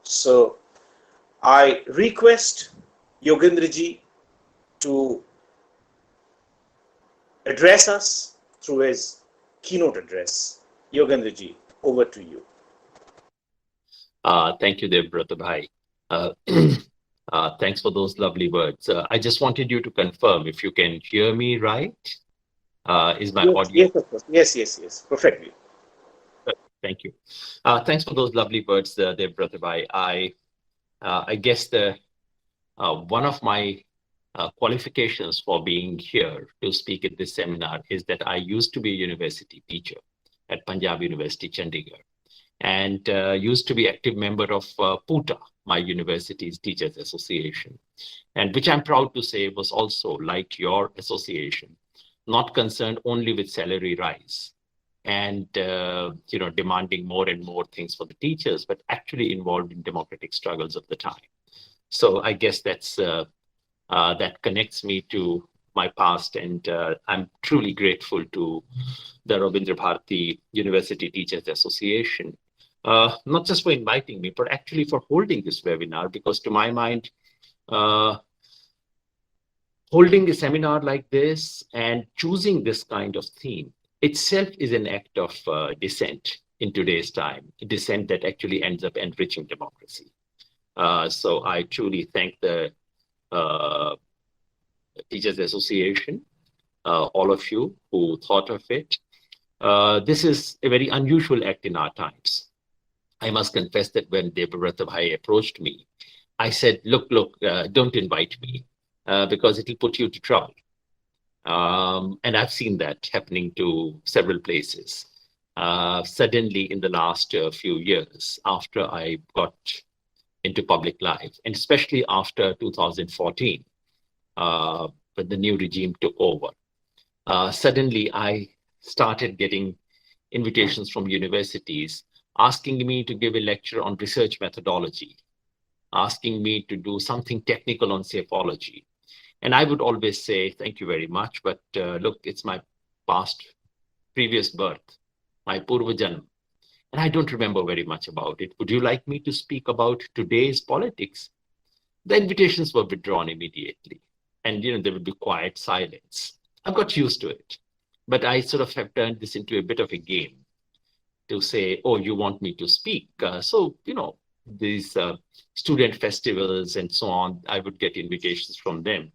So I request Yogendra ji to address us through his keynote address. Yogendra ji, over to you. Thank you, Brother Bhai. Uh, thanks for those lovely words. I just wanted you to confirm if you can hear me right. Is my Yes, audio? yes, of course. Yes, perfectly. Thank you. Thanks for those lovely words, Brother Bhai. I guess the one of my qualifications for being here to speak at this seminar is that I used to be a university teacher at Punjab University, Chandigarh, and used to be active member of PUTA, my university's teachers association, and which I'm proud to say was also, like your association, not concerned only with salary rise and demanding more and more things for the teachers, but actually involved in democratic struggles of the time. So I guess that connects me to my past, and I'm truly grateful to the Rabindra Bharati University Teachers Association, not just for inviting me, but actually for holding this webinar, because to my mind, uh, holding a seminar like this and choosing this kind of theme itself is an act of dissent in today's time, a dissent that actually ends up enriching democracy. So I truly thank the uh, Teachers Association, all of you who thought of it. This is a very unusual act in our times. I must confess that when Debabrata Bhai approached me, I said, look, don't invite me because it'll put you to trouble. And I've seen that happening to several places. Suddenly, in the last few years, after I got into public life, and especially after 2014, when the new regime took over, suddenly I started getting invitations from universities asking me to give a lecture on research methodology, asking me to do something technical on psephology. And I would always say, thank you very much, but look, it's my previous birth, my Purva Janam, and I don't remember very much about it. Would you like me to speak about today's politics? The invitations were withdrawn immediately. And, there would be quiet silence. I've got used to it. But I sort of have turned this into a bit of a game to say, oh, you want me to speak. So, these student festivals and so on, I would get invitations from them.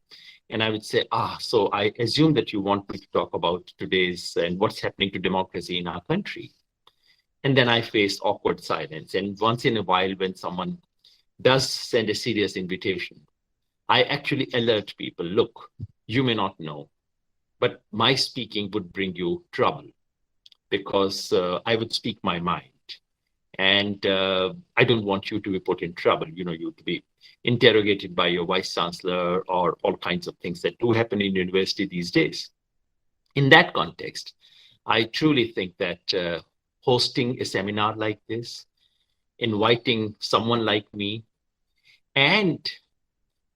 And I would say, so I assume that you want me to talk about today's and what's happening to democracy in our country. And then I faced awkward silence. And once in a while, when someone does send a serious invitation, I actually alert people, look, you may not know, but my speaking would bring you trouble because I would speak my mind. And I don't want you to be put in trouble, you to be interrogated by your vice chancellor or all kinds of things that do happen in university these days. In that context, I truly think that hosting a seminar like this, inviting someone like me, and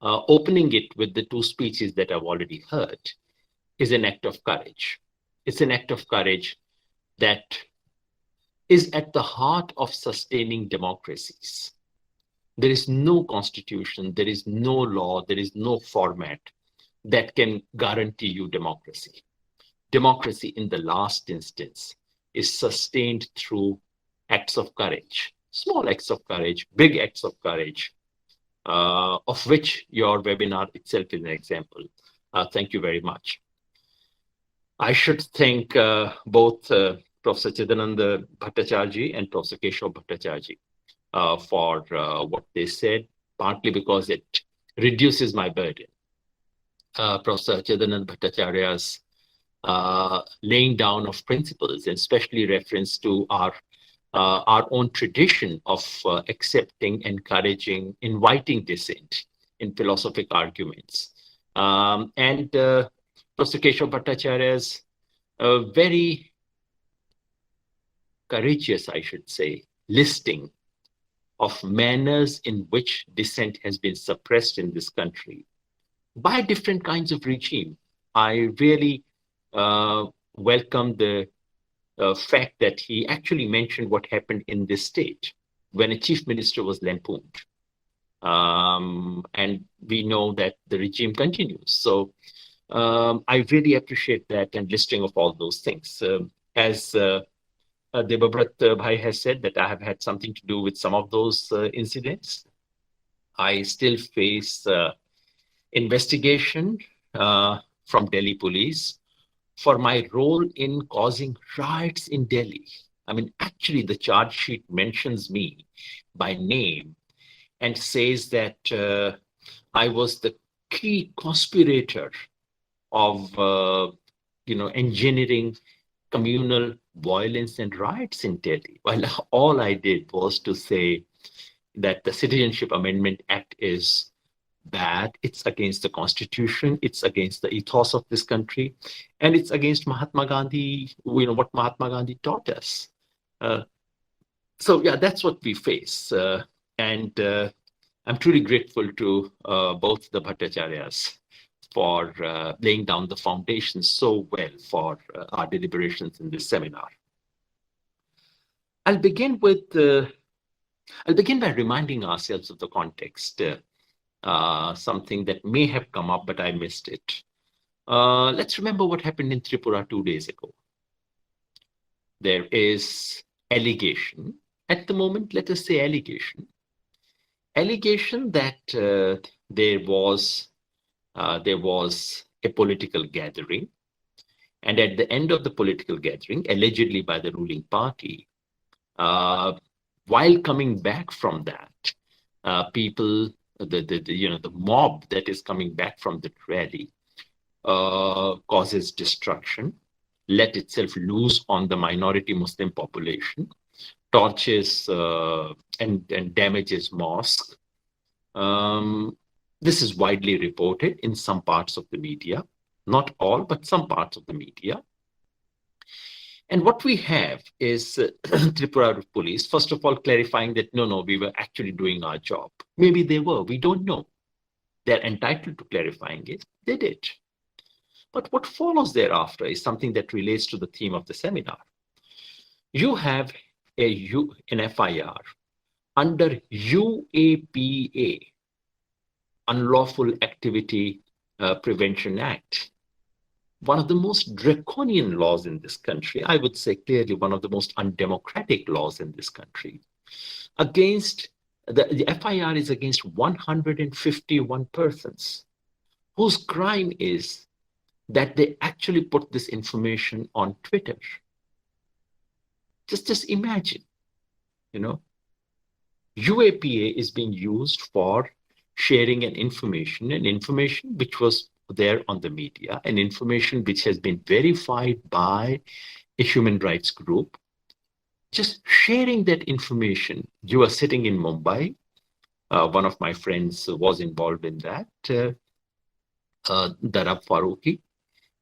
opening it with the two speeches that I've already heard is an act of courage. It's an act of courage that is at the heart of sustaining democracies. There is no constitution, there is no law, there is no format that can guarantee you democracy. Democracy, in the last instance, is sustained through acts of courage, small acts of courage, big acts of courage, of which your webinar itself is an example. Thank you very much. I should thank both Professor Chidananda Bhattacharya and Professor Keshav Bhattacharya for what they said, partly because it reduces my burden. Professor Chidananda Bhattacharya's laying down of principles, and especially reference to our own tradition of accepting, encouraging, inviting dissent in philosophical arguments. And Professor Keshav Bhattacharya's very courageous, I should say, listing of manners in which dissent has been suppressed in this country by different kinds of regime. I really welcome the fact that he actually mentioned what happened in this state. when a chief minister was lampooned. And we know that the regime continues. So I really appreciate that and listing of all those things. As Devabrat Bhai has said, that I have had something to do with some of those incidents. I still face investigation from Delhi police for my role in causing riots in Delhi. I mean, actually, the charge sheet mentions me by name and says that I was the key conspirator of, engineering communal violence and riots in Delhi. While all I did was to say that the Citizenship Amendment Act is bad, it's against the constitution, it's against the ethos of this country, and it's against Mahatma Gandhi, what Mahatma Gandhi taught us. So yeah, that's what we face. And I'm truly grateful to both the Bhattacharyas for laying down the foundation so well for our deliberations in this seminar. I'll begin by reminding ourselves of the context, something that may have come up, but I missed it. Let's remember what happened in Tripura 2 days ago. There is allegation, at the moment, let us say allegation that there was a political gathering, and at the end of the political gathering, allegedly by the ruling party, while coming back from that, people, the mob that is coming back from the rally, causes destruction, let itself loose on the minority Muslim population, torches and damages mosque. This is widely reported in some parts of the media, not all, but some parts of the media. And what we have is Tripura police, first of all, clarifying that, no, we were actually doing our job. Maybe they were, we don't know. They're entitled to clarifying it. They did. But what follows thereafter is something that relates to the theme of the seminar. You have an FIR under UAPA, Unlawful Activity Prevention Act, one of the most draconian laws in this country, I would say clearly one of the most undemocratic laws in this country. Against the FIR is against 151 persons whose crime is that they actually put this information on Twitter. Just imagine, UAPA is being used for sharing an information which was there on the media, an information which has been verified by a human rights group. Just sharing that information. You are sitting in Mumbai. One of my friends was involved in that, Darab Farooqi.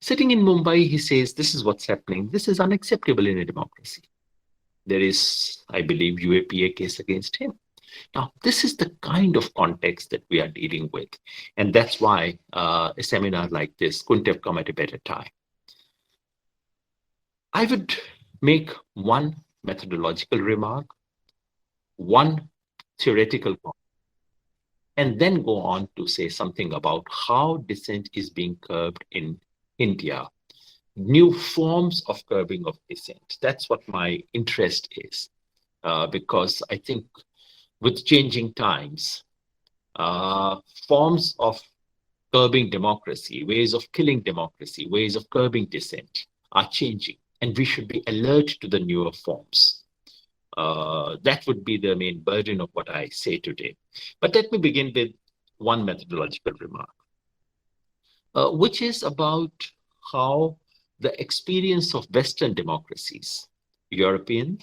Sitting in Mumbai, he says, this is what's happening. This is unacceptable in a democracy. There is, I believe, UAPA case against him. Now, this is the kind of context that we are dealing with. And that's why a seminar like this couldn't have come at a better time. I would make one methodological remark, one theoretical point, and then go on to say something about how dissent is being curbed in India, new forms of curbing of dissent. That's what my interest is, because I think with changing times, forms of curbing democracy, ways of killing democracy, ways of curbing dissent are changing, and we should be alert to the newer forms. That would be the main burden of what I say today. But let me begin with one methodological remark, which is about how the experience of Western democracies, European,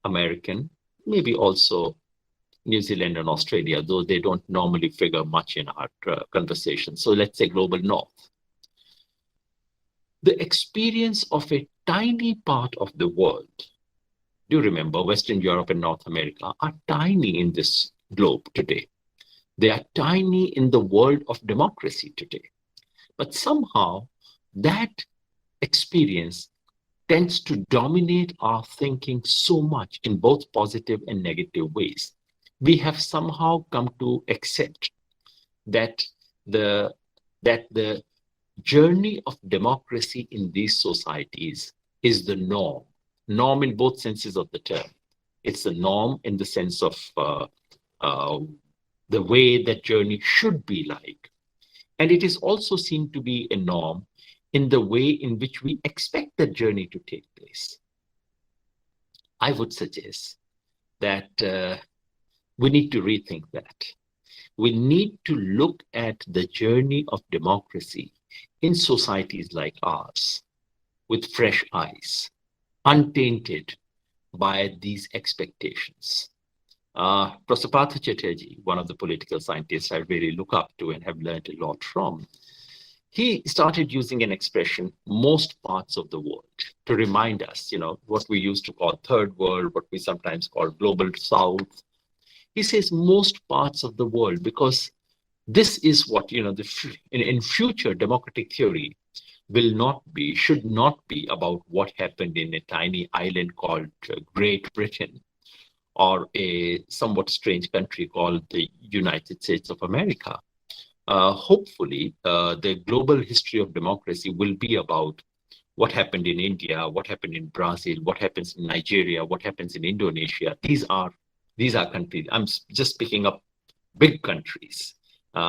American, maybe also New Zealand and Australia, though they don't normally figure much in our conversation. So let's say global north. The experience of a tiny part of the world, do you remember Western Europe and North America are tiny in this globe today. They are tiny in the world of democracy today. But somehow that experience tends to dominate our thinking so much in both positive and negative ways. We have somehow come to accept that the journey of democracy in these societies is the norm. Norm in both senses of the term. It's the norm in the sense of uh, the way that journey should be like. And it is also seen to be a norm in the way in which we expect that journey to take place. I would suggest that we need to rethink that. We need to look at the journey of democracy in societies like ours with fresh eyes, untainted by these expectations. Prasapatha Chatterjee, one of the political scientists I really look up to and have learned a lot from, he started using an expression, most parts of the world, to remind us, what we used to call third world, what we sometimes call global south. He says most parts of the world, because this is what, in future democratic theory should not be about what happened in a tiny island called Great Britain or a somewhat strange country called the United States of America. Hopefully, the global history of democracy will be about what happened in India, what happened in Brazil, what happens in Nigeria, what happens in Indonesia. These are countries. I'm just picking up big countries.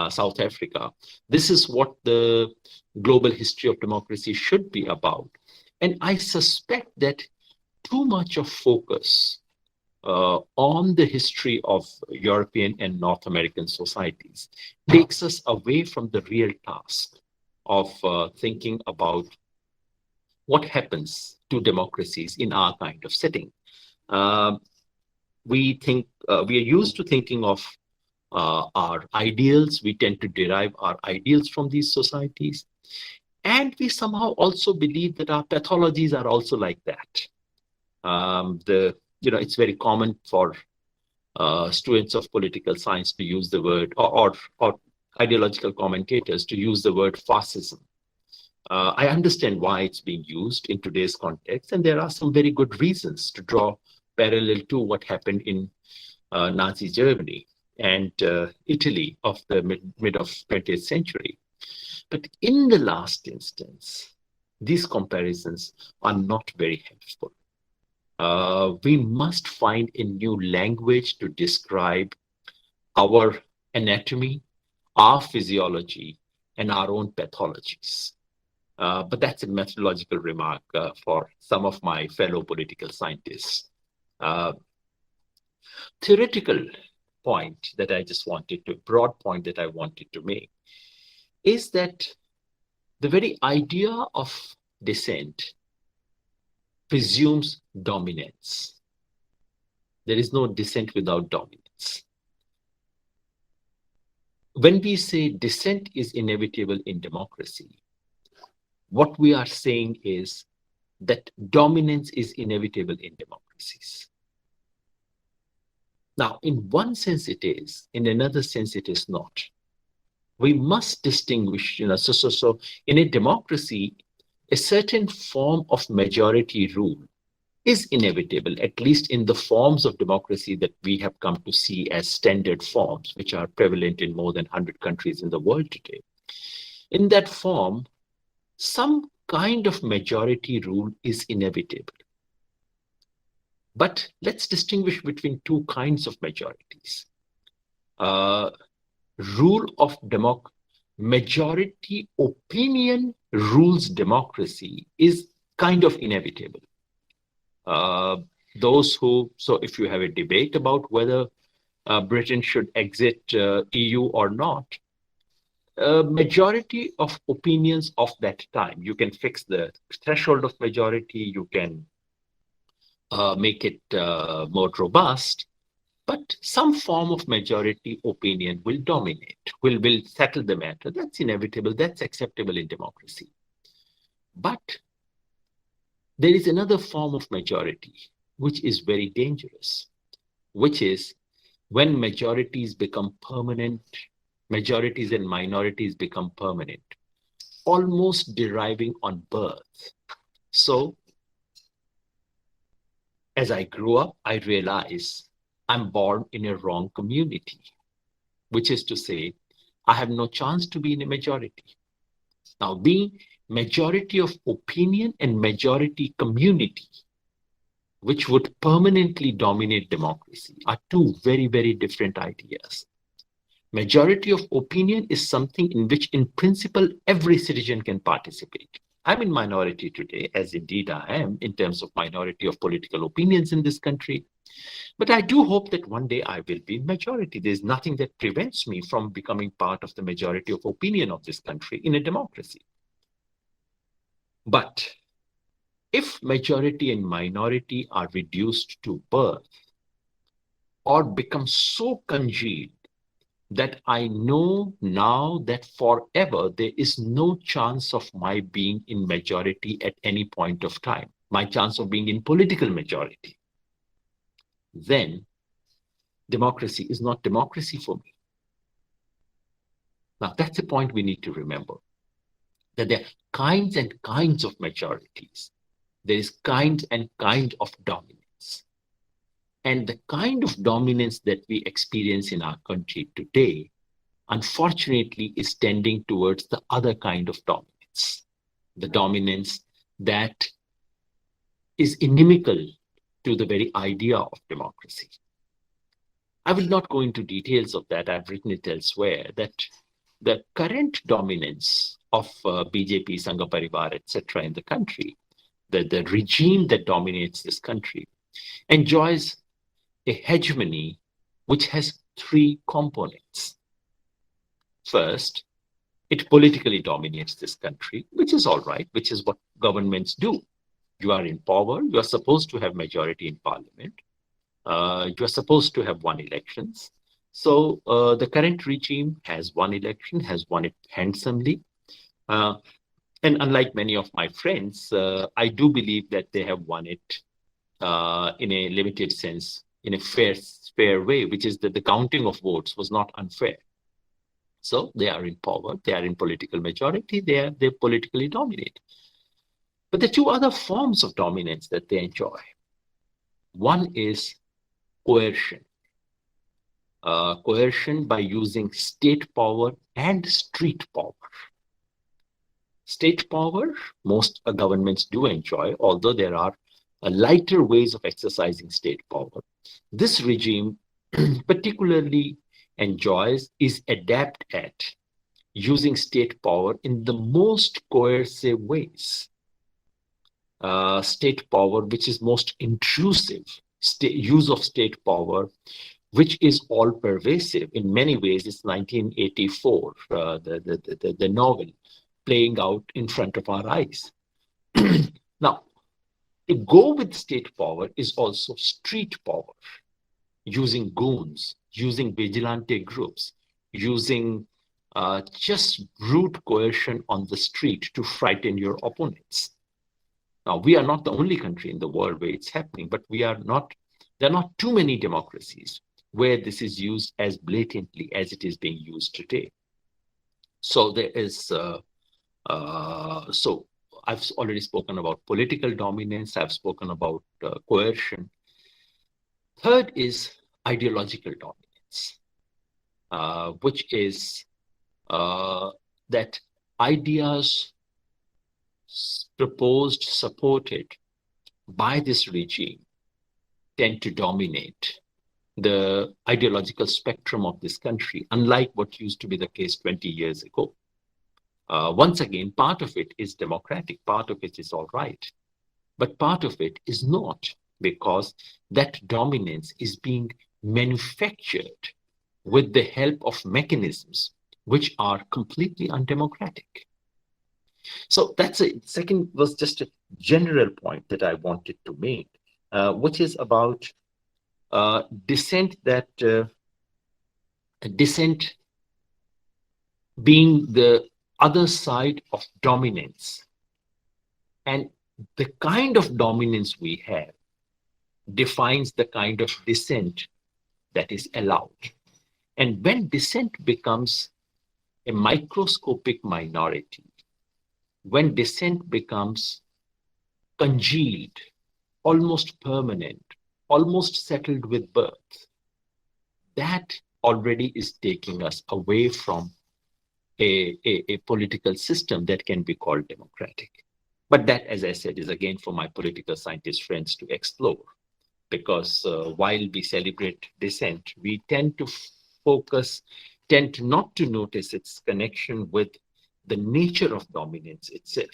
South Africa. This is what the global history of democracy should be about. And I suspect that too much of focus on the history of European and North American societies takes us away from the real task of thinking about what happens to democracies in our kind of setting. We are used to thinking of our ideals. We tend to derive our ideals from these societies. And we somehow also believe that our pathologies are also like that. It's very common for students of political science to use the word, or ideological commentators to use the word fascism. I understand why it's being used in today's context, and there are some very good reasons to draw parallel to what happened in Nazi Germany and Italy of the mid of 20th century. But in the last instance, these comparisons are not very helpful. We must find a new language to describe our anatomy, our physiology, and our own pathologies. But that's a methodological remark for some of my fellow political scientists. Theoretical point that I just wanted to, broad point that I wanted to make, is that the very idea of dissent presumes dominance. There is no dissent without dominance. When we say dissent is inevitable in democracy, what we are saying is that dominance is inevitable in democracies. Now, in one sense it is, in another sense it is not. We must distinguish, so in a democracy, a certain form of majority rule is inevitable, at least in the forms of democracy that we have come to see as standard forms, which are prevalent in more than 100 countries in the world today. In that form, some kind of majority rule is inevitable. But let's distinguish between two kinds of majorities. Majority opinion rules democracy is kind of inevitable. So if you have a debate about whether Britain should exit EU or not, majority of opinions of that time, you can fix the threshold of majority, you can make it more robust, but some form of majority opinion will dominate, will settle the matter. That's inevitable, that's acceptable in democracy. But there is another form of majority, which is very dangerous, which is when majorities become permanent, majorities and minorities become permanent, almost deriving on birth. So as I grew up, I realize I'm born in a wrong community, which is to say, I have no chance to be in a majority. Now, being majority of opinion and majority community, which would permanently dominate democracy, are two very, very different ideas. Majority of opinion is something in which, in principle, every citizen can participate. I'm in minority today, as indeed I am, in terms of minority of political opinions in this country. But I do hope that one day I will be in majority. There's nothing that prevents me from becoming part of the majority of opinion of this country in a democracy. But if majority and minority are reduced to birth or become so congealed that I know now that forever there is no chance of my being in majority at any point of time, my chance of being in political majority, then democracy is not democracy for me. Now, that's a point we need to remember, that there are kinds and kinds of majorities. There is kind and kind of dominance. And the kind of dominance that we experience in our country today, unfortunately, is tending towards the other kind of dominance, the dominance that is inimical to the very idea of democracy. I will not go into details of that. I've written it elsewhere, that the current dominance of BJP, Sangha Parivar, etc. in the country, the regime that dominates this country, enjoys a hegemony which has three components. First, it politically dominates this country, which is all right, which is what governments do. You are in power, you are supposed to have majority in parliament, you are supposed to have won elections. So the current regime has won election, has won it handsomely. And unlike many of my friends, I do believe that they have won it in a limited sense, in a fair way, which is that the counting of votes was not unfair. So they are in power, they are in political majority, they politically dominate. But the two other forms of dominance that they enjoy, one is coercion. Coercion by using state power and street power. State power, most governments do enjoy, although there are lighter ways of exercising state power. This regime particularly enjoys, is adept at using state power in the most coercive ways. State power, which is most intrusive, use of state power, which is all pervasive. In many ways, it's 1984, the novel, playing out in front of our eyes. Now, to go with state power is also street power, using goons, using vigilante groups, using just brute coercion on the street to frighten your opponents. Now, we are not the only country in the world where it's happening, but there are not too many democracies where this is used as blatantly as it is being used today. So there is, so I've already spoken about political dominance, I've spoken about coercion. Third is ideological dominance, which is that ideas proposed, supported by this regime tend to dominate the ideological spectrum of this country, unlike what used to be the case 20 years ago. Once again, part of it is democratic, part of it is all right, but part of it is not, because that dominance is being manufactured with the help of mechanisms which are completely undemocratic. So that's a second, was just a general point that I wanted to make, which is about dissent, that dissent being the other side of dominance. And the kind of dominance we have defines the kind of dissent that is allowed. And when dissent becomes a microscopic minority, when dissent becomes congealed, almost permanent, almost settled with birth, that already is taking us away from a political system that can be called democratic. But that, as I said, is again for my political scientist friends to explore, because while we celebrate dissent, we tend to tend not to notice its connection with the nature of dominance itself.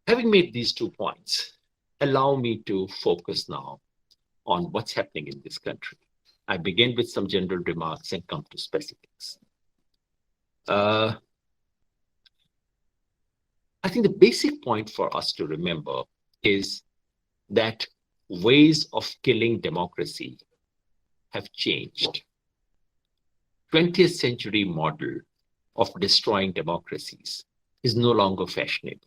Having made these 2 points, allow me to focus now on what's happening in this country. I begin with some general remarks and come to specifics. I think the basic point for us to remember is that ways of killing democracy have changed. 20th century model of destroying democracies is no longer fashionable.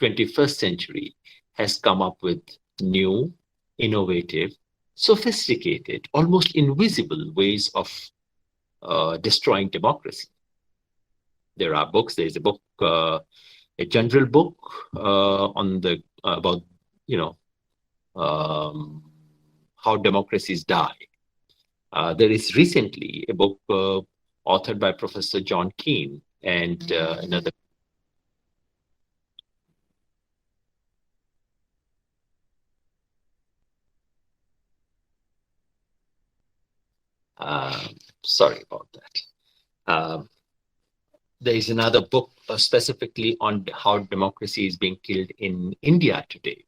21st century has come up with new, innovative, sophisticated, almost invisible ways of destroying democracy. There are books. There is a book, a general book on the about how democracies die. There is recently a book authored by Professor John Keane and another. Sorry about that. There is another book specifically on how democracy is being killed in India today.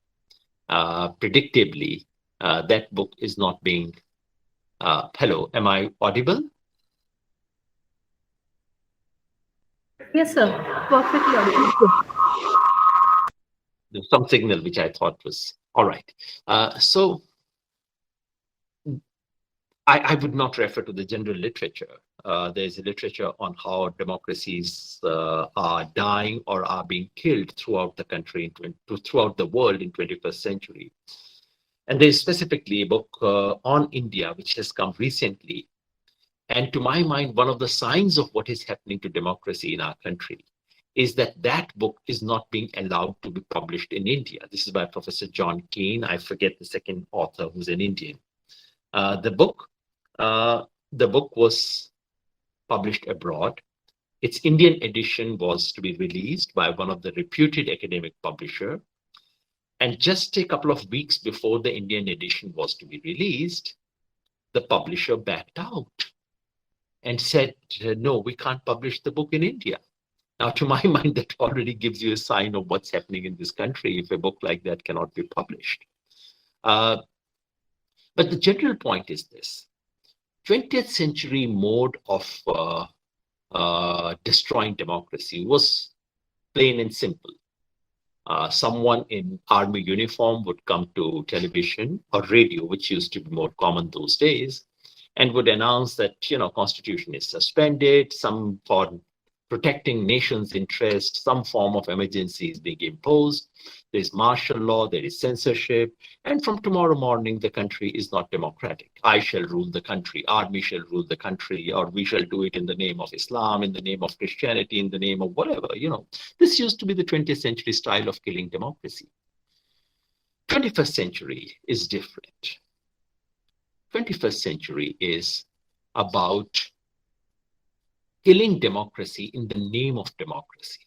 Predictably, that book is not being. Hello, am I audible? Yes, sir. Perfectly audible. There's some signal which I thought was all right. So I would not refer to the general literature. There's a literature on how democracies are dying or are being killed throughout the country, throughout the world in 21st century. And there's specifically a book on India, which has come recently. And to my mind, one of the signs of what is happening to democracy in our country is that that book is not being allowed to be published in India. This is by Professor John Keane. I forget the second author, who's an Indian. The book was published abroad. Its Indian edition was to be released by one of the reputed academic publisher. And just a couple of weeks before the Indian edition was to be released, the publisher backed out and said, no, we can't publish the book in India. Now, to my mind, that already gives you a sign of what's happening in this country if a book like that cannot be published. But the general point is this. 20th century mode of destroying democracy was plain and simple. Someone in army uniform would come to television or radio, which used to be more common those days, and would announce that, constitution is suspended, some for protecting nation's interest, some form of emergency is being imposed. There's martial law, there is censorship, and from tomorrow morning, the country is not democratic. I shall rule the country, army shall rule the country, or we shall do it in the name of Islam, in the name of Christianity, in the name of whatever, This used to be the 20th century style of killing democracy. 21st century is different. 21st century is about killing democracy in the name of democracy,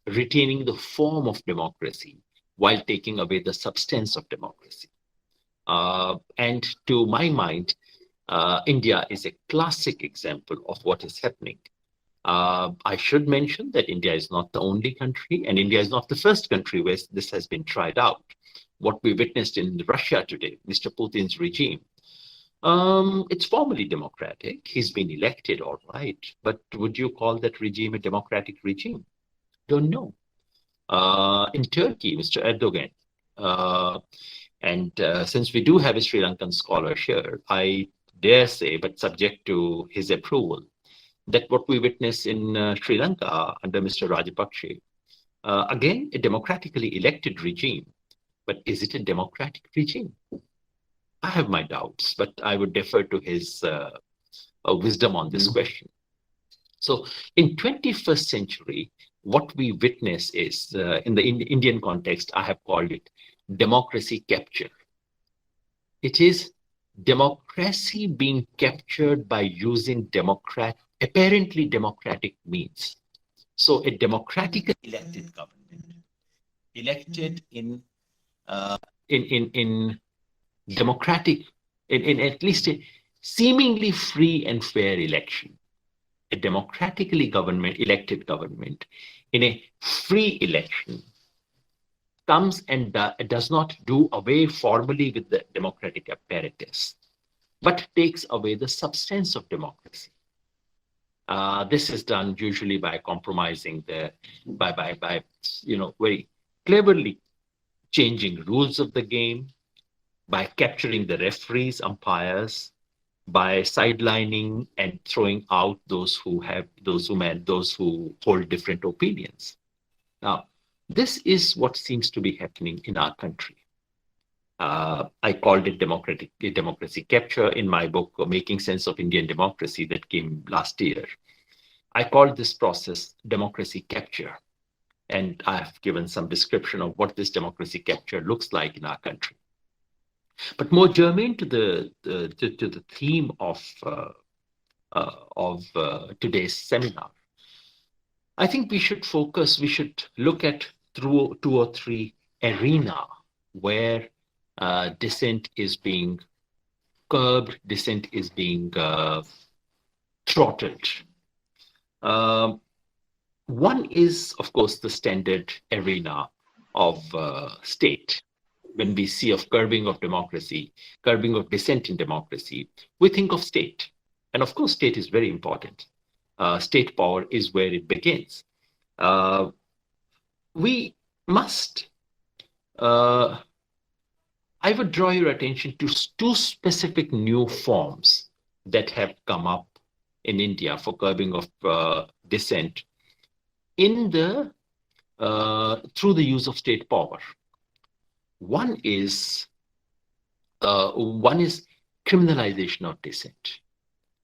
retaining the form of democracy while taking away the substance of democracy. And to my mind, India is a classic example of what is happening. I should mention that India is not the only country, and India is not the first country where this has been tried out. What we witnessed in Russia today, Mr. Putin's regime, it's formally democratic. He's been elected, all right. But would you call that regime a democratic regime? Don't know. In Turkey, Mr. Erdogan, and since we do have a Sri Lankan scholar here, I dare say, but subject to his approval, that what we witness in Sri Lanka under Mr. Rajapaksa, again, a democratically elected regime, but is it a democratic regime? I have my doubts, but I would defer to his wisdom on this question. So in 21st century, what we witness is, in the Indian context, I have called it democracy capture. It is democracy being captured by using apparently democratic means. So a democratically elected government, elected in democratic, in at least a seemingly free and fair election, a democratically elected government in a free election comes and does not do away formally with the democratic apparatus, but takes away the substance of democracy. This is done usually by compromising by very cleverly changing rules of the game, by capturing the referees, umpires, by sidelining and throwing out those who hold different opinions. Now, this is what seems to be happening in our country. I called it democracy capture in my book, Making Sense of Indian Democracy, that came last year. I called this process democracy capture. And I've given some description of what this democracy capture looks like in our country. But more germane to the theme of today's seminar, I think we should look at through 2 or 3 arenas where dissent is being curbed, dissent is being throttled. One is, of course, the standard arena of state. When we see of curbing of democracy, curbing of dissent in democracy, we think of state. And of course, state is very important. State power is where it begins. We must, I would draw your attention to 2 specific new forms that have come up in India for curbing of dissent through the use of state power. One is criminalization of dissent.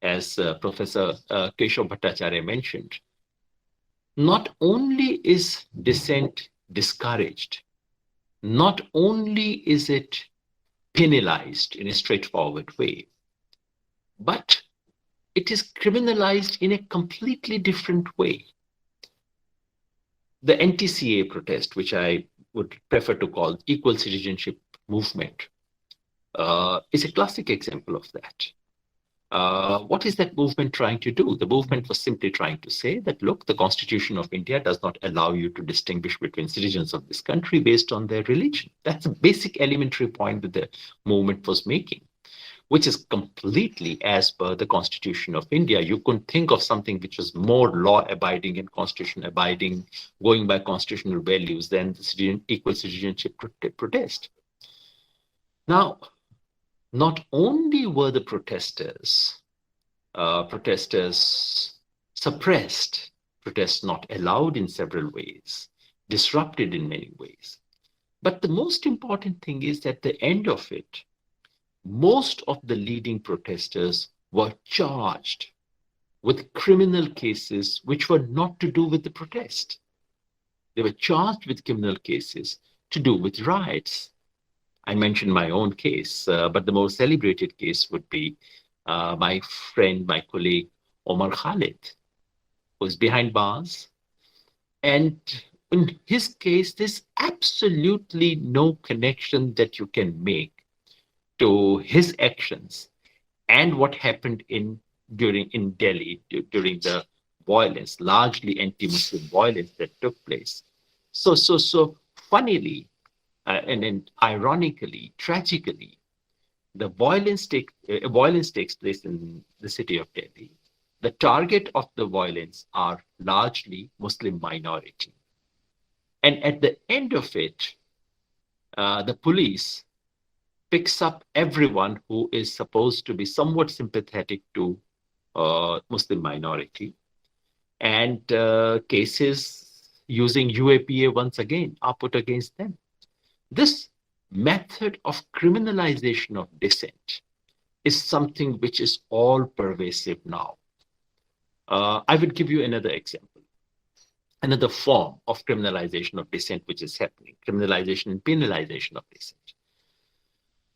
As Professor Keshav Bhattacharya mentioned, not only is dissent discouraged, not only is it penalized in a straightforward way, but it is criminalized in a completely different way. The anti-CA protest, which I would prefer to call equal citizenship movement, is a classic example of that. What is that movement trying to do? The movement was simply trying to say that, look, the Constitution of India does not allow you to distinguish between citizens of this country based on their religion. That's a basic elementary point that the movement was making, which is completely as per the Constitution of India. You couldn't think of something which was more law-abiding and constitution-abiding, going by constitutional values than the equal citizenship protest. Now, not only were the protesters suppressed, protests not allowed in several ways, disrupted in many ways, but the most important thing is that at the end of it, most of the leading protesters were charged with criminal cases which were not to do with the protest. They were charged with criminal cases to do with riots. I mentioned my own case, but the most celebrated case would be my friend, my colleague, Omar Khalid, who is behind bars. And in his case, there's absolutely no connection that you can make to his actions and what happened in Delhi during the violence, largely anti-Muslim violence that took place. So funnily and ironically, tragically, the violence takes place in the city of Delhi. The target of the violence are largely Muslim minority. And at the end of it, the police picks up everyone who is supposed to be somewhat sympathetic to Muslim minority. And cases using UAPA once again are put against them. This method of criminalization of dissent is something which is all pervasive now. I would give you another example. another form of criminalization of dissent which is happening, criminalization and penalization of dissent.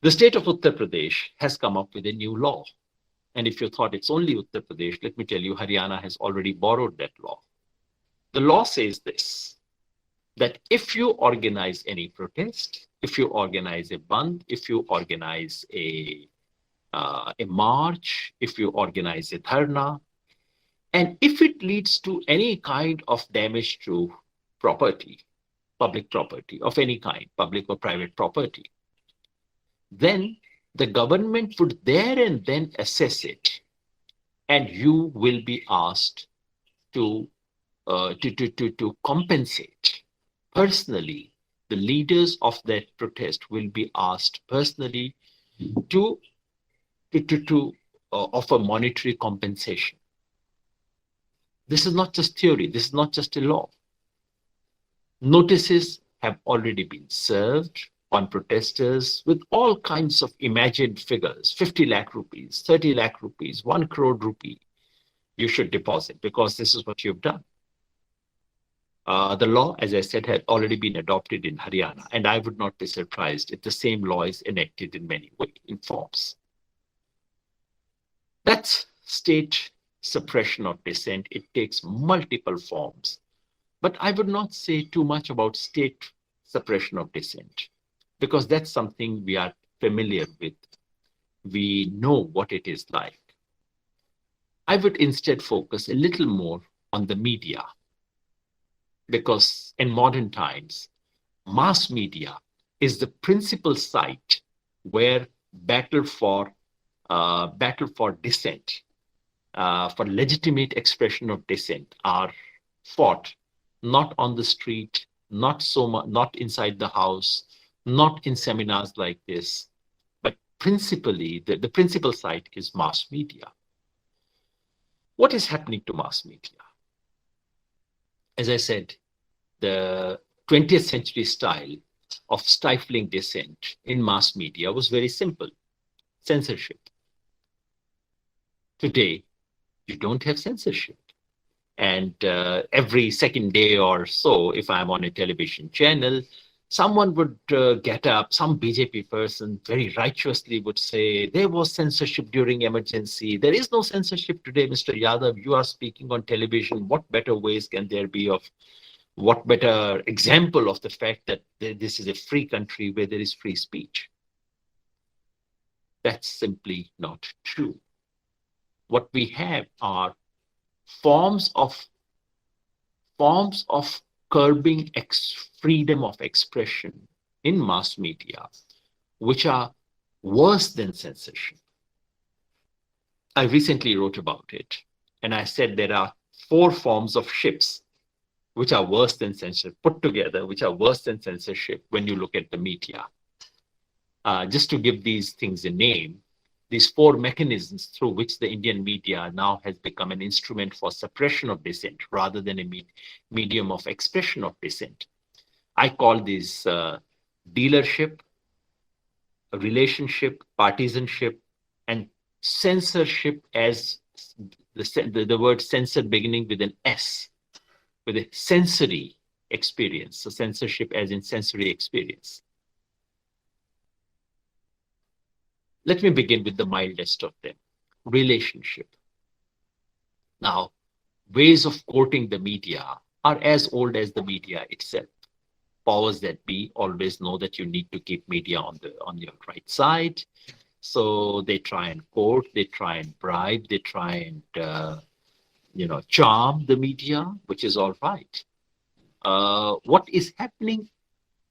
The state of Uttar Pradesh has come up with a new law. And if you thought it's only Uttar Pradesh, let me tell you, Haryana has already borrowed that law. The law says this, that if you organize any protest, if you organize a bandh, if you organize a march, if you organize a dharna, and if it leads to any kind of damage to property, public property of any kind, public or private property, then the government would there and then assess it, and you will be asked to compensate. Personally, the leaders of that protest will be asked personally to offer monetary compensation. This is not just theory. This is not just a law. Notices have already been served on protesters with all kinds of imagined figures, 50 lakh rupees, 30 lakh rupees, 1 crore rupee. You should deposit because this is what you've done. The law, as I said, had already been adopted in Haryana, and I would not be surprised if the same law is enacted in many forms. That's state suppression of dissent. It takes multiple forms. But I would not say too much about state suppression of dissent, because that's something we are familiar with. We know what it is like. I would instead focus a little more on the media, because in modern times, mass media is the principal site where battle for dissent, for legitimate expression of dissent are fought, not on the street, not so much, not inside the house, not in seminars like this, but principally the principal site is mass media. What is happening to mass media? As I said, the 20th century style of stifling dissent in mass media was very simple: censorship. Today, you don't have censorship. And every second day or so, if I'm on a television channel, someone would get up, some BJP person very righteously would say, there was censorship during emergency. There is no censorship today, Mr. Yadav. You are speaking on television. What better ways can there be of, what better example of the fact that this is a free country where there is free speech? That's simply not true. What we have are forms of curbing freedom of expression in mass media, which are worse than censorship. I recently wrote about it, and I said there are 4 forms of ships which are worse than censorship, put together, which are worse than censorship when you look at the media. Just to give these things a name, these 4 mechanisms through which the Indian media now has become an instrument for suppression of dissent rather than a medium of expression of dissent. I call these dealership, relationship, partisanship, and censorship, as the word censor beginning with an S, with a sensory experience. So censorship as in sensory experience. Let me begin with the mildest of them, relationship. Now, ways of courting the media are as old as the media itself. Powers that be always know that you need to keep media on your right side. So they try and court, they try and bribe, they try and charm the media, which is all right. What is happening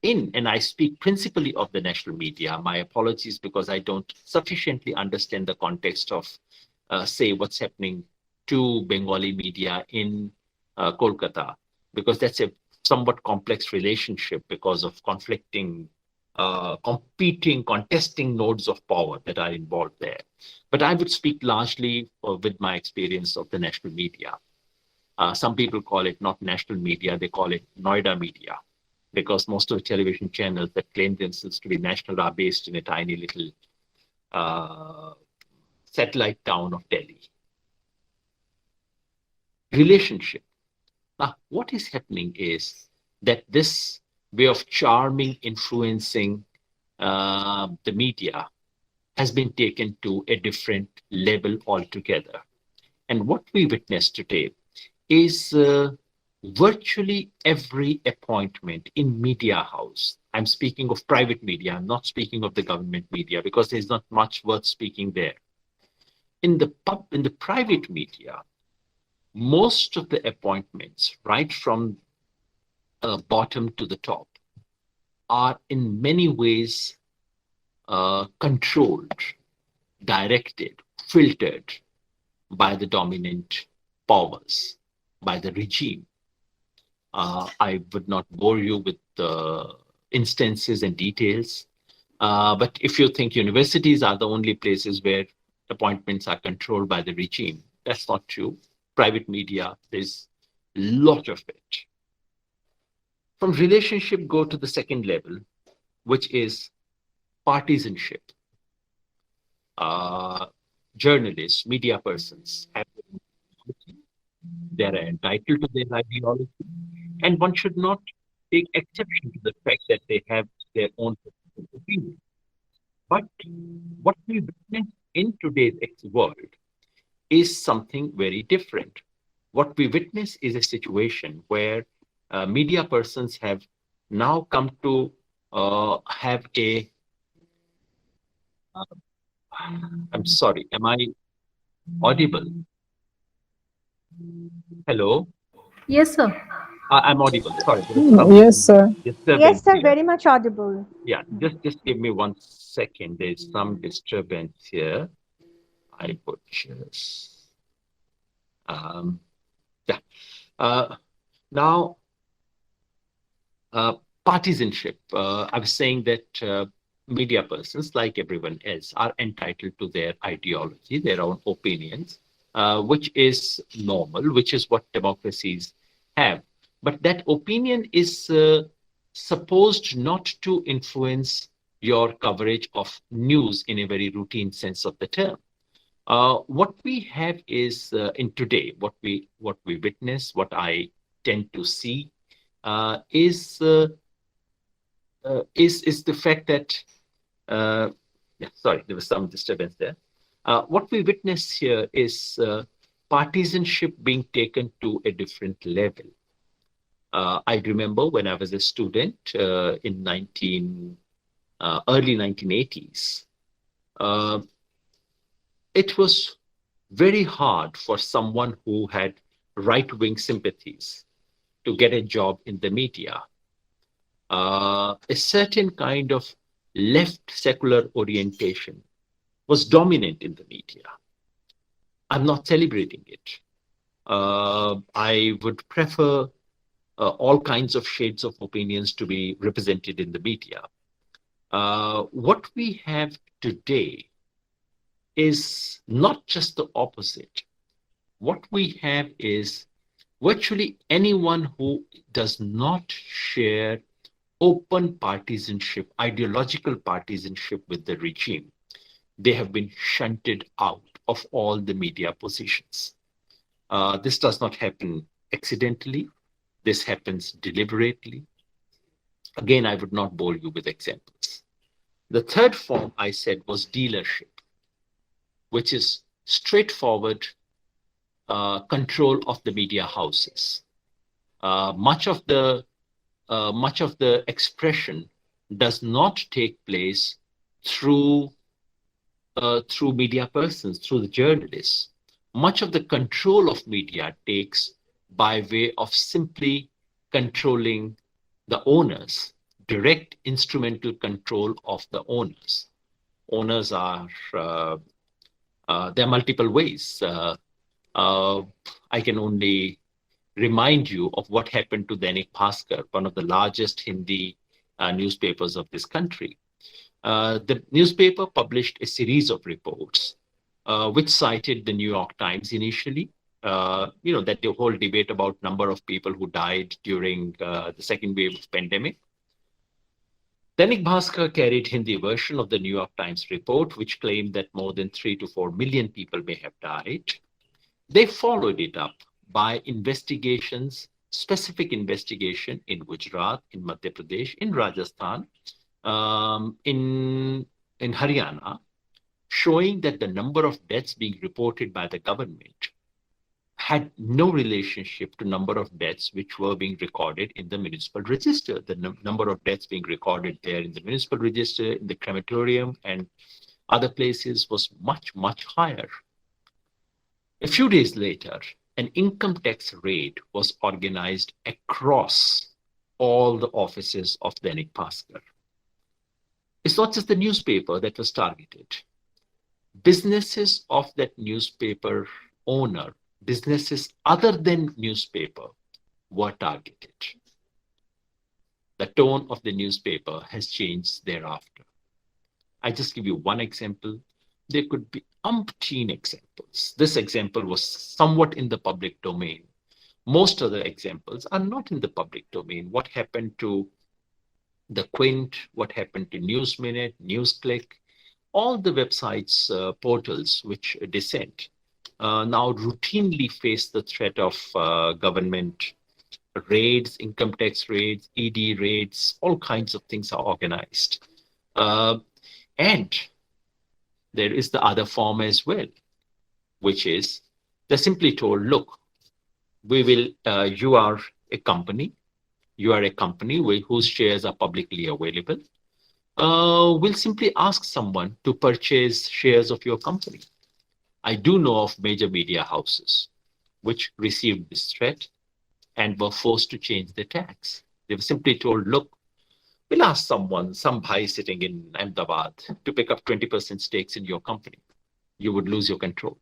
and I speak principally of the national media. My apologies because I don't sufficiently understand the context of, say, what's happening to Bengali media in Kolkata, because that's a somewhat complex relationship because of conflicting, contesting nodes of power that are involved there. But I would speak largely with my experience of the national media. Some people call it not national media, they call it Noida media, because most of the television channels that claim themselves to be national are based in a tiny little satellite town of Delhi. Relationship. Now, what is happening is that this way of charming, influencing the media has been taken to a different level altogether. And what we witness today is virtually every appointment in media house. I'm speaking of private media. I'm not speaking of the government media because there's not much worth speaking there. In the private media, most of the appointments, right from bottom to the top, are in many ways controlled, directed, filtered by the dominant powers, by the regime. I would not bore you with the instances and details, but if you think universities are the only places where appointments are controlled by the regime, that's not true. Private media, there's a lot of it. From relationship, go to the second level, which is partisanship. Journalists, media persons have they're entitled to their ideology, and one should not take exception to the fact that they have their own opinion. But what we witness in today's world is something very different. What we witness is a situation where media persons have now come to have a. I'm sorry, am I audible? Hello? Yes, sir. I'm audible. Sorry, there is some Yes, sir. disturbance Yes, sir, here. very much audible. Yeah, just give me 1 second. There's some disturbance here. I put just yeah. Now, partisanship. I was saying that media persons, like everyone else, are entitled to their ideology, their own opinions, which is normal, which is what democracies have. But that opinion is supposed not to influence your coverage of news in a very routine sense of the term. What we have is in today, what we witness, what I tend to see is the fact that yeah, sorry, there was some disturbance there. What we witness here is partisanship being taken to a different level. I remember when I was a student in early 1980s, it was very hard for someone who had right-wing sympathies to get a job in the media. A certain kind of left secular orientation was dominant in the media. I'm not celebrating it. I would prefer all kinds of shades of opinions to be represented in the media. What we have today is not just the opposite. What we have is virtually anyone who does not share open partisanship, ideological partisanship with the regime, they have been shunted out of all the media positions. This does not happen accidentally. This happens deliberately. Again, I would not bore you with examples. The third form I said was dealership, which is straightforward control of the media houses. Much of the expression does not take place through media persons, through the journalists. Much of the control of media takes by way of simply controlling the owners, direct instrumental control of the owners. Owners are, there are multiple ways. I can only remind you of what happened to Dainik Bhaskar, one of the largest Hindi newspapers of this country. The newspaper published a series of reports which cited the New York Times initially. That the whole debate about number of people who died during the second wave of pandemic. Dainik Bhaskar carried Hindi version of the New York Times report, which claimed that more than 3 to 4 million people may have died. They followed it up by investigations specific investigation in Gujarat, in Madhya Pradesh, in Rajasthan, in Haryana, showing that the number of deaths being reported by the government had no relationship to number of deaths which were being recorded in the municipal register. The number of deaths being recorded there in the municipal register, in the crematorium, and other places was much, much higher. A few days later, an income tax raid was organized across all the offices of Dainik Bhaskar. It's not just the newspaper that was targeted. Businesses of that newspaper owner, businesses other than newspaper, were targeted. The tone of the newspaper has changed thereafter. I just give you one example. There could be umpteen examples. This example was somewhat in the public domain. Most other examples are not in the public domain. What happened to The Quint, what happened to News Minute, NewsClick, all the websites, portals which Dissent now routinely face the threat of government raids, income tax raids, ED raids, all kinds of things are organized. And there is the other form as well, which is they're simply told, look, you are a company whose shares are publicly available. We'll simply ask someone to purchase shares of your company. I do know of major media houses which received this threat and were forced to change their tax. They were simply told, look, we'll ask some bhai sitting in Ahmedabad to pick up 20% stakes in your company. You would lose your control.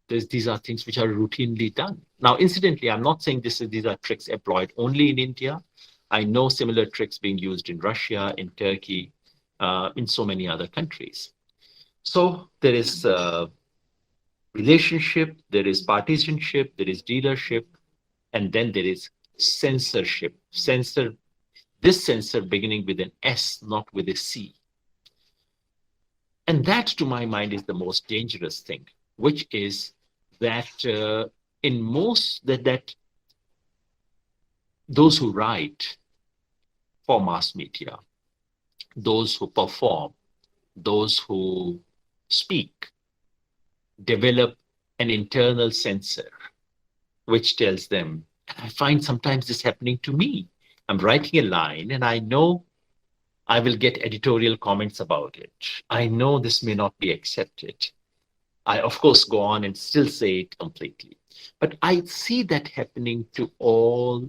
These are things which are routinely done. Now, incidentally, I'm not saying these are tricks employed only in India. I know similar tricks being used in Russia, in Turkey, in so many other countries. So there is relationship, there is partisanship, there is dealership, and then there is censorship. This censor beginning with an S, not with a C. And that, to my mind, is the most dangerous thing, which is that that those who write for mass media, those who perform, those who speak, develop an internal censor, which tells them, and I find sometimes this happening to me. I'm writing a line and I know I will get editorial comments about it. I know this may not be accepted. I, of course, go on and still say it completely. But I see that happening to all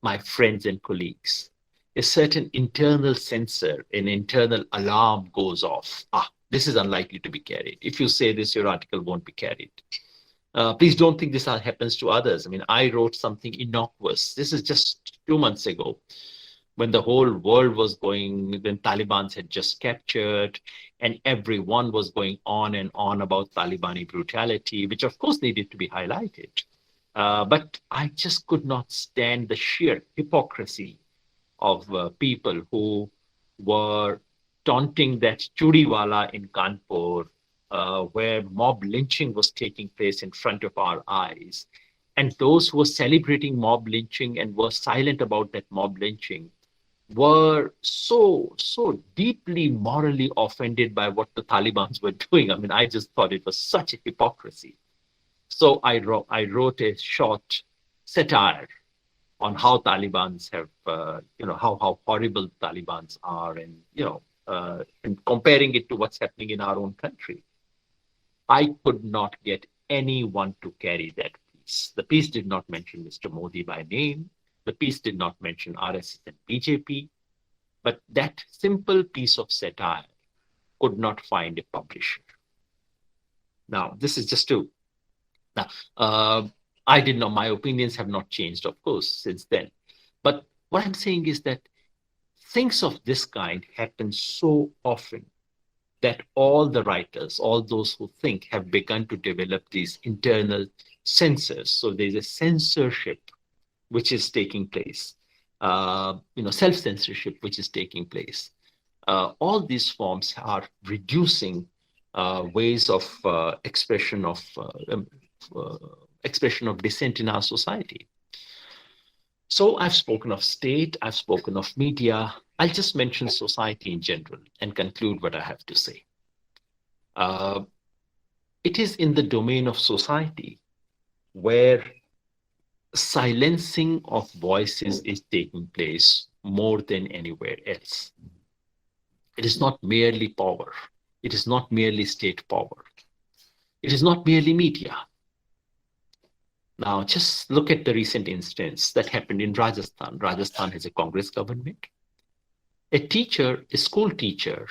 my friends and colleagues. A certain internal censor, an internal alarm goes off. This is unlikely to be carried. If you say this, your article won't be carried. Please don't think this happens to others. I mean, I wrote something innocuous. This is just 2 months ago, when the whole world was when Taliban had just captured, and everyone was going on and on about Talibani brutality, which of course needed to be highlighted. But I just could not stand the sheer hypocrisy of people who were taunting that Chudiwala in Kanpur, where mob lynching was taking place in front of our eyes. And those who were celebrating mob lynching and were silent about that mob lynching were so deeply morally offended by what the Taliban were doing. I mean, I just thought it was such a hypocrisy. So I wrote a short satire on how Talibans have, how horrible Talibans are, and, and comparing it to what's happening in our own country. I could not get anyone to carry that piece. The piece did not mention Mr. Modi by name. The piece did not mention RSS and BJP. But that simple piece of satire could not find a publisher. Now, this is just to... Now, I did not, my opinions have not changed, of course, since then. But what I'm saying is that things of this kind happen so often that all the writers, all those who think, have begun to develop these internal censors. So there's a censorship which is taking place, self-censorship which is taking place. All these forms are reducing ways of expression of dissent in our society. So I've spoken of state, I've spoken of media. I'll just mention society in general and conclude what I have to say. It is in the domain of society where silencing of voices is taking place more than anywhere else. It is not merely power. It is not merely state power. It is not merely media. Now, just look at the recent instance that happened in Rajasthan. Rajasthan has a Congress government. A school teacher,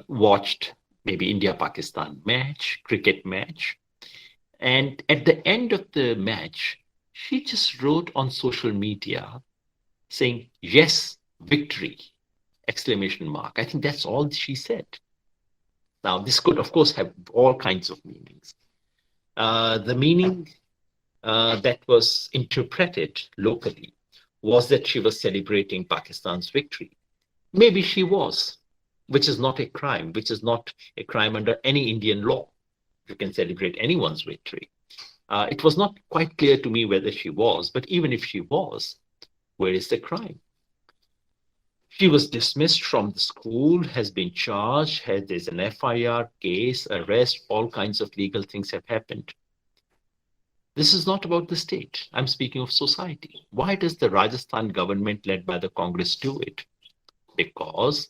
watched maybe India-Pakistan match, cricket match. And at the end of the match, she just wrote on social media saying, "Yes, victory!" exclamation mark. I think that's all she said. Now, this could, of course, have all kinds of meanings. The meaning that was interpreted locally was that she was celebrating Pakistan's victory. Maybe she was, which is not a crime, which is not a crime under any Indian law. You can celebrate anyone's victory. It was not quite clear to me whether she was, but even if she was, where is the crime? She was dismissed from the school, has been charged, there's an FIR, case, arrest, all kinds of legal things have happened. This is not about the state. I'm speaking of society. Why does the Rajasthan government led by the Congress do it? Because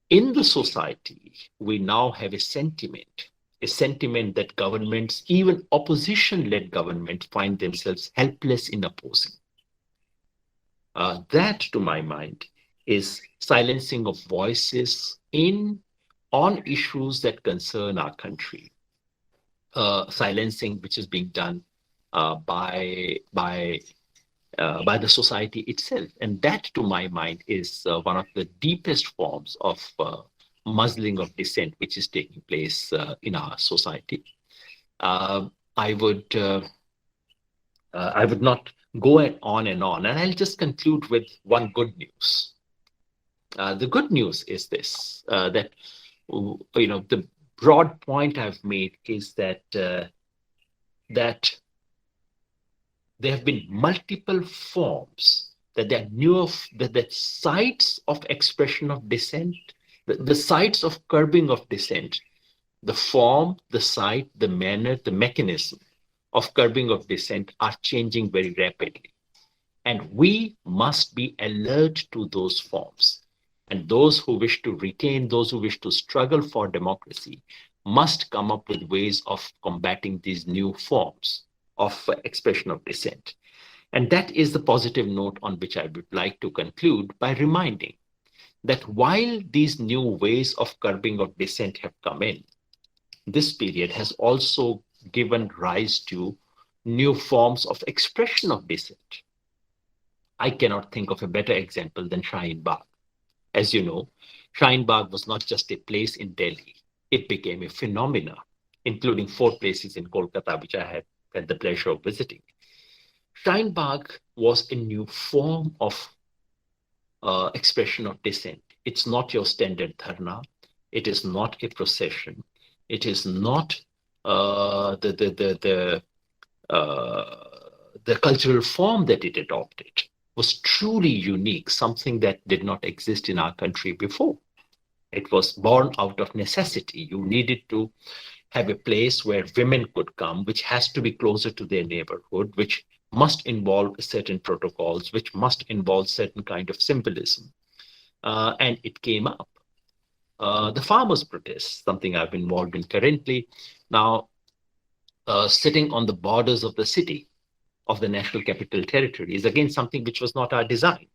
in the society, we now have a sentiment that governments, even opposition-led governments, find themselves helpless in opposing. That, to my mind, is silencing of voices on issues that concern our country. Silencing which is being done by the society itself. And that, to my mind, is one of the deepest forms of muzzling of dissent which is taking place in our society. I would not go on and on. And I'll just conclude with one good news. The good news is this, that the broad point I've made is that that there have been multiple forms, that there are that sites of expression of dissent, the sites of curbing of dissent, the form, the site, the manner, the mechanism of curbing of dissent are changing very rapidly. And we must be alert to those forms. And those who wish to retain, those who wish to struggle for democracy, must come up with ways of combating these new forms of expression of dissent. And that is the positive note on which I would like to conclude by reminding that while these new ways of curbing of dissent have come in, this period has also given rise to new forms of expression of dissent. I cannot think of a better example than Shaheen Bagh. As you know, Shaheen Bagh was not just a place in Delhi. It became a phenomena, including 4 places in Kolkata, which I had the pleasure of visiting. Shaheen Bagh was a new form of expression of dissent. It's not your standard dharna. It is not a procession. It is not the cultural form that it adopted. Was truly unique, something that did not exist in our country before. It was born out of necessity. You needed to have a place where women could come, which has to be closer to their neighborhood, which must involve certain protocols, which must involve certain kind of symbolism. And it came up. The farmers' protest, something I've been involved in currently. Now, sitting on the borders of the city, of the National Capital Territory, is again something which was not our design.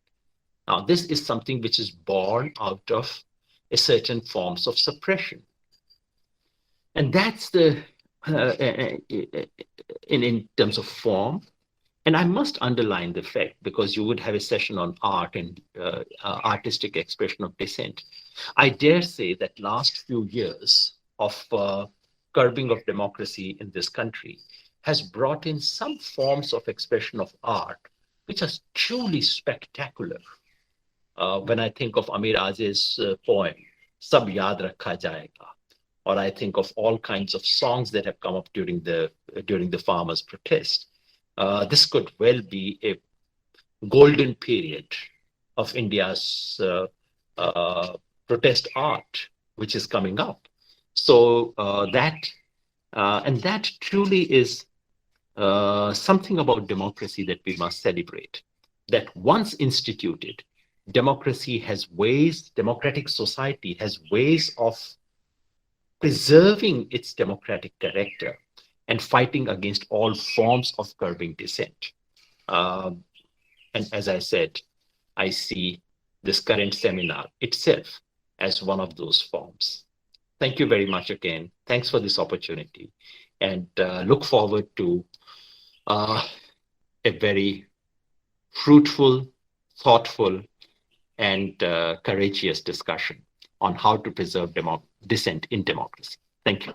Now, this is something which is born out of a certain forms of suppression. And that's the, in terms of form. And I must underline the fact, because you would have a session on art and artistic expression of dissent. I dare say that last few years of curbing of democracy in this country has brought in some forms of expression of art, which are truly spectacular. When I think of Amir Aziz's poem, Sab Yaad Rakha Jayega, or I think of all kinds of songs that have come up during the farmers' protest. This could well be golden period of India's protest art, which is coming up. So that truly is something about democracy that we must celebrate. That once instituted, democratic society has ways of preserving its democratic character and fighting against all forms of curbing dissent. And as I said, I see this current seminar itself as one of those forms. Thank you very much again. Thanks for this opportunity, and look forward to a very fruitful, thoughtful, and courageous discussion on how to preserve dissent in democracy. Thank you.